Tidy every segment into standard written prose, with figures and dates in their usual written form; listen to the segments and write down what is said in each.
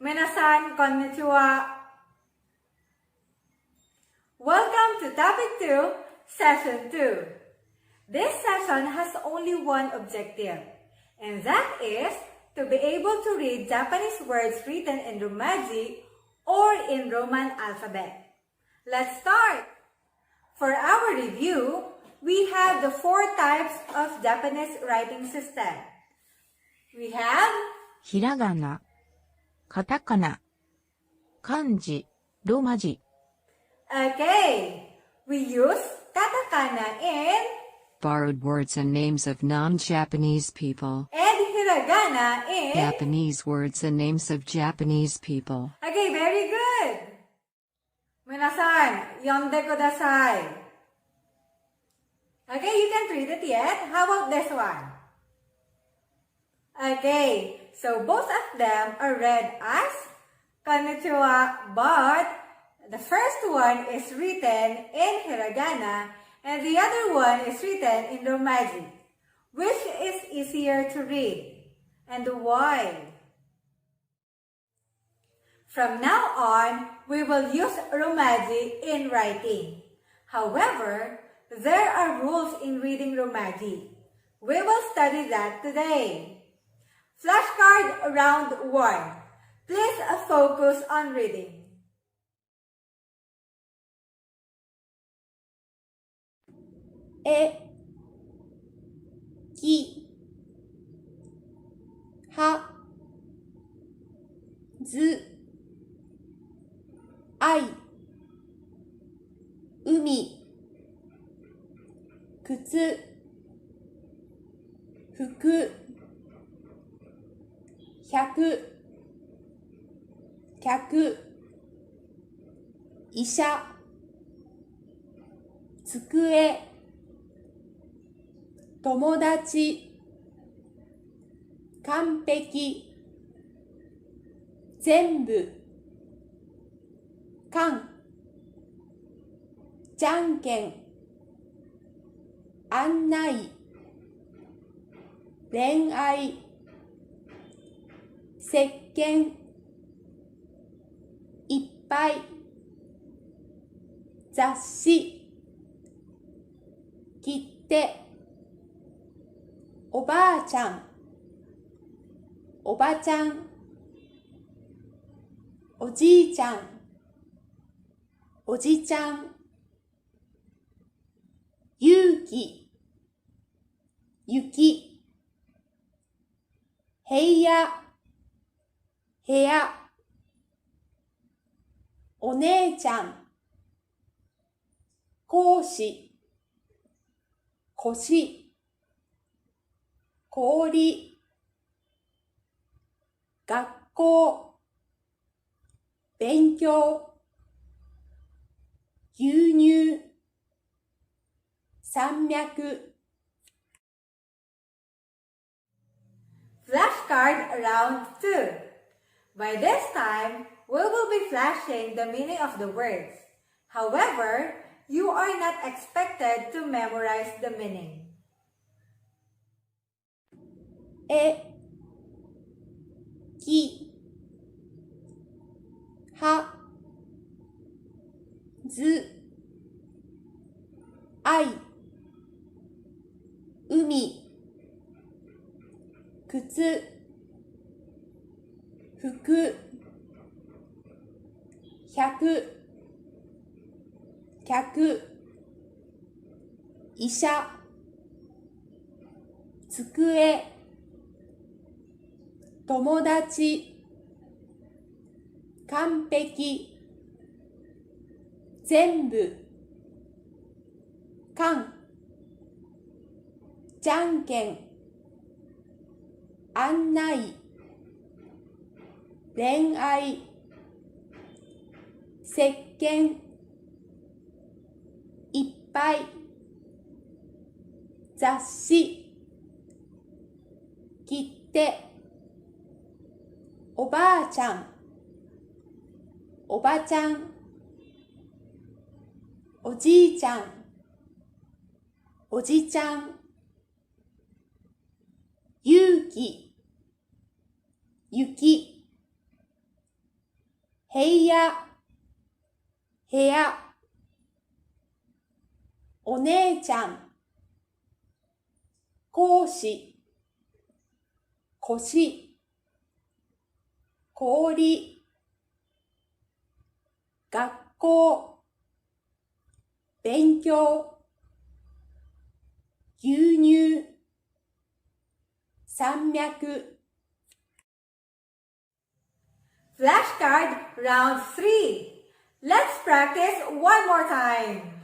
Minasan, konnichiwa. Welcome to Topic 2, Session 2. This session has only one objective, and that is to be able to read Japanese words written in Romaji or in Roman alphabet. Let's start! For our review, we have the 4 types of Japanese writing system. We have Hiragana, katakana, kanji, Romaji. Okay, we use katakana in Borrowed words and names of non-Japanese people. and hiragana in Japanese words and names of Japanese people. Okay, very good. Minasan, yonde kudasai. Okay, you can't read it yet. How about this one? Okay, so both of them are read as konnichiwa, but the first one is written in hiragana and the other one is written in Romaji. Which is easier to read and why? From now on, we will use Romaji in writing. However, there are rules in reading Romaji. We will study that today. Flashcard round 1. Please focus on reading. E, ki, ha, zu, ai, umi, kutsu, fuku, 100、客、医者、机、友達、完璧、全部、缶、じゃんけん、案内、恋愛、石鹸、いっぱい、雑誌、切手、おばあちゃん、おばちゃん、おじいちゃん、おじちゃん、勇気、雪、平野、部屋、お姉ちゃん、講師、腰、氷、学校、勉強、牛乳、山脈。Flashcard round 2. By this time, we will be flashing the meaning of the words. However, you are not expected to memorize the meaning. え、き、は、ず、あい、海、靴、服、100、客、医者、机、友達、完璧、全部、缶、じゃんけん、案内、恋愛、石鹸、いっぱい、雑誌、切手、おばあちゃん、おばちゃん、おじいちゃん、おじちゃん、勇気、雪、平野、部屋、お姉ちゃん、講師、腰、氷、学校、勉強、牛乳、山脈。Flashcard round 3. Let's practice one more time.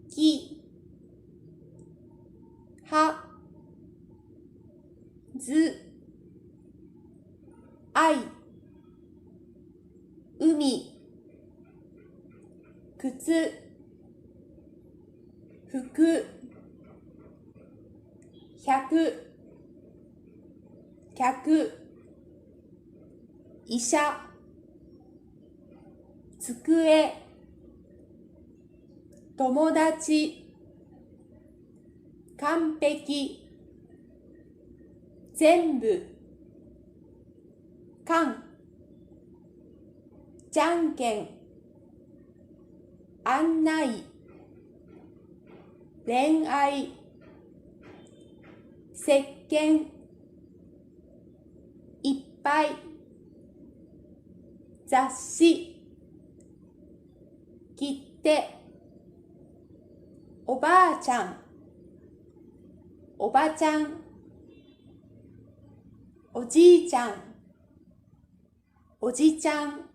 き、は、ず、あい、海、靴、服、百、客、医者、机、友達、完璧、全部、缶、じゃんけん、案内、恋愛、石鹸、いっぱい、雑誌、切手、おばあちゃん、おばちゃん、おじいちゃん、おじちゃん、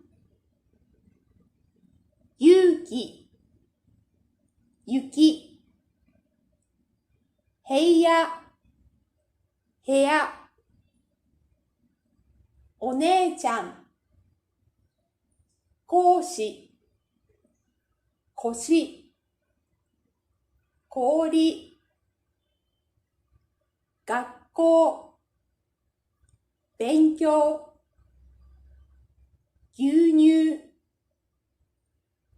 勇気、雪、平野、部屋、お姉ちゃん、講師、腰、氷、学校、勉強、牛乳、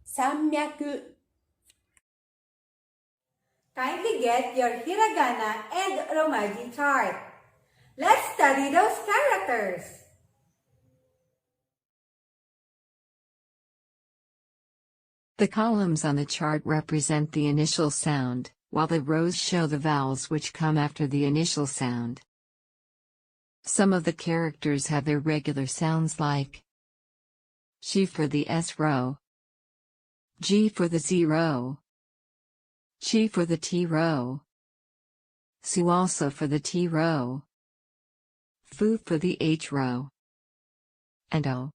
山脈。Kindly get your Hiragana and Romaji chart. Let's study those characters. The columns on the chart represent the initial sound, while the rows show the vowels which come after the initial sound. Some of the characters have their regular sounds like Shi for the S row, G for the Z row, Chi for the T row, Su also for the T row, Fu for the H row, and O.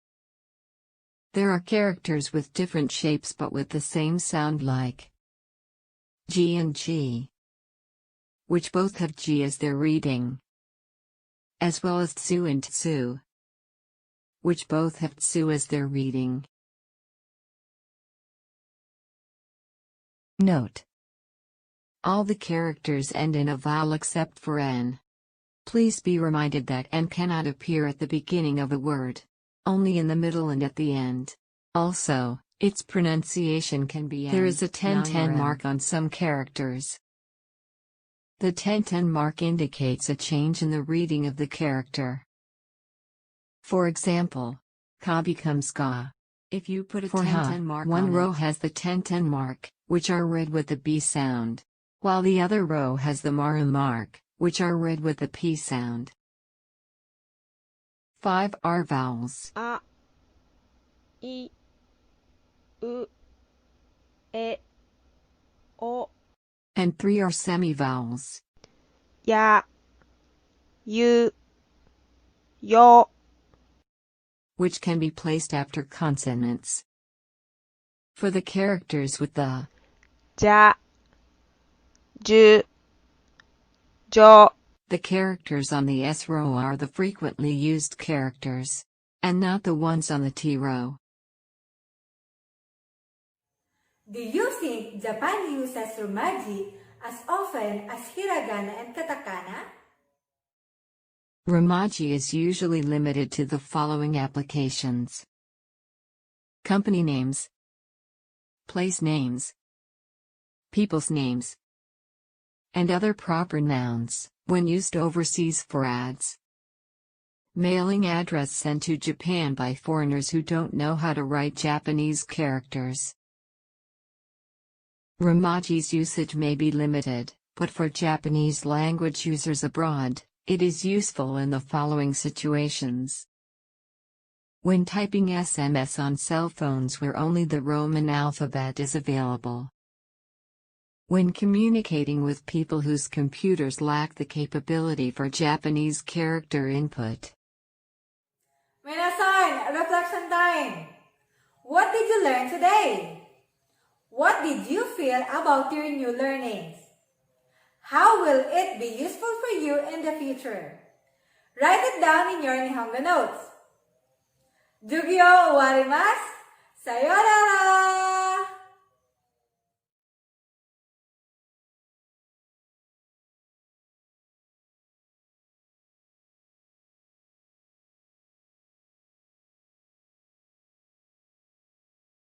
There are characters with different shapes but with the same sound like G and G, which both have G as their reading, as well as Tsu and Tsu, which both have Tsu as their reading. Note: all the characters end in a vowel except for N. Please be reminded that N cannot appear at the beginning of a word, only in the middle and at the end. Also, its pronunciation can be N. There is a 10-10 mark on some characters. The 10-10 mark indicates a change in the reading of the character. For example, ka becomes ga. If you put a 10-10 mark on it, one row has the 10-10 mark, which are read with the B sound, while the other row has the maru mark, which are read with the P sound. 5 are vowels. あ、い、う、え、お、 And 3 are semivowels. や、ゆ、よ、 which can be placed after consonants. For the characters with the じゃ、じゅ、じょ。 The characters on the S row are the frequently used characters, and not the ones on the T row. Do you think Japan uses Romaji as often as Hiragana and Katakana? Romaji is usually limited to the following applications: company names, place names, people's names, and other proper nouns, when used overseas for ads. Mailing address sent to Japan by foreigners who don't know how to write Japanese characters. Romaji's usage may be limited, but for Japanese language users abroad, it is useful in the following situations. When typing SMS on cell phones where only the Roman alphabet is available. When communicating with people whose computers lack the capability for Japanese character input. Minasan, reflection time. What did you learn today? What did you feel about your new learnings? How will it be useful for you in the future? Write it down in your Nihongo notes. Jugyo owarimasu. Sayonara!